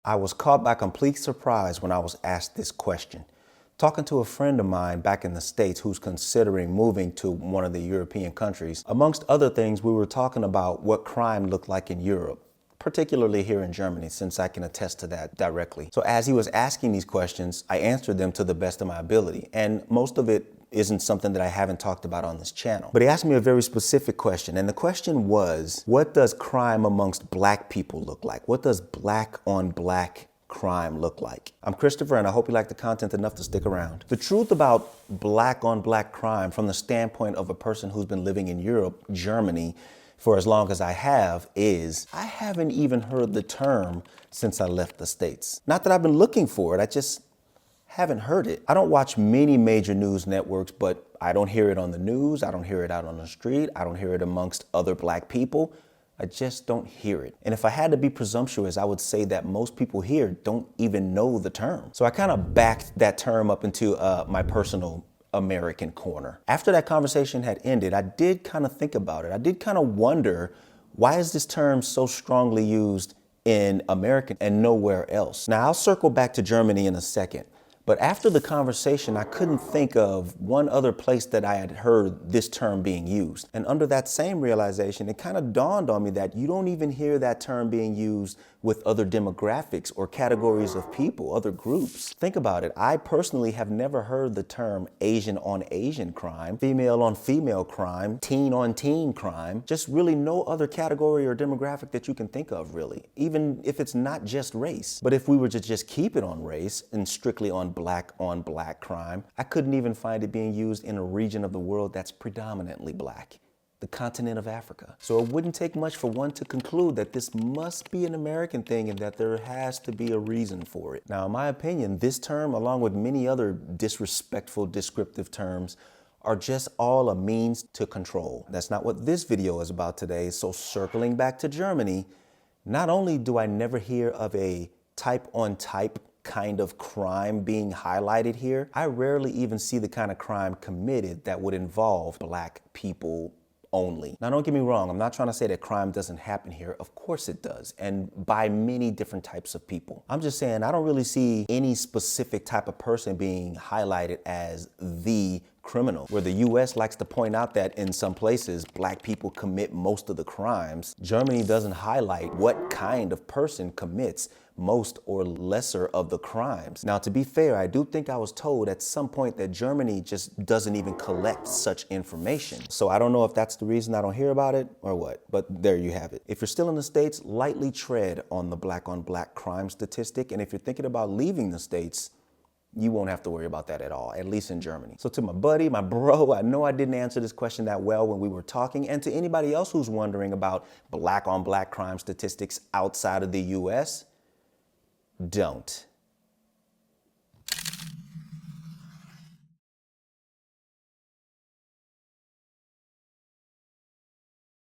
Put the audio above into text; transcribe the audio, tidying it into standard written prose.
I was caught by complete surprise when I was asked this question. Talking to a friend of mine back in the States who's considering moving to one of the European countries, amongst other things, we were talking about what crime looked like in Europe, particularly here in Germany, since I can attest to that directly. So as he was asking these questions, I answered them to the best of my ability, and most of it isn't something that I haven't talked about on this channel. But he asked me a very specific question, and the question was, what does crime amongst black people look like? What does black on black crime look like? I'm Christopher, and I hope you like the content enough to stick around. The truth about black on black crime from the standpoint of a person who's been living in Europe, Germany, for as long as I have, is I haven't even heard the term since I left the States. Not that I've been looking for it, I just haven't heard it. I don't watch many major news networks, but I don't hear it on the news. I don't hear it out on the street. I don't hear it amongst other black people. I just don't hear it. And if I had to be presumptuous, I would say that most people here don't even know the term. So I kind of backed that term up into my personal American corner. After that conversation had ended, I did kind of think about it. I did kind of wonder, why is this term so strongly used in America and nowhere else? Now, I'll circle back to Germany in a second. But after the conversation, I couldn't think of one other place that I had heard this term being used. And under that same realization, it kind of dawned on me that you don't even hear that term being used with other demographics or categories of people, other groups. Think about it. I personally have never heard the term Asian on Asian crime, female on female crime, teen on teen crime, just really no other category or demographic that you can think of, really, even if it's not just race. But if we were to just keep it on race and strictly on black crime, I couldn't even find it being used in a region of the world that's predominantly black, the continent of Africa. So it wouldn't take much for one to conclude that this must be an American thing and that there has to be a reason for it. Now, in my opinion, this term, along with many other disrespectful descriptive terms, are just all a means to control. That's not what this video is about today. So circling back to Germany, not only do I never hear of a type on type kind of crime being highlighted here, I rarely even see the kind of crime committed that would involve black people only. Now, don't get me wrong, I'm not trying to say that crime doesn't happen here. Of course it does, and by many different types of people. I'm just saying I don't really see any specific type of person being highlighted as the criminal. Where the US likes to point out that in some places black people commit most of the crimes, Germany doesn't highlight what kind of person commits most or lesser of the crimes. Now, to be fair, I do think I was told at some point that Germany just doesn't even collect such information. So I don't know if that's the reason I don't hear about it or what, but there you have it. If you're still in the States, lightly tread on the black on black crime statistic. And if you're thinking about leaving the States, you won't have to worry about that at all, at least in Germany. So to my buddy, my bro, I know I didn't answer this question that well when we were talking. And to anybody else who's wondering about black on black crime statistics outside of the US, don't.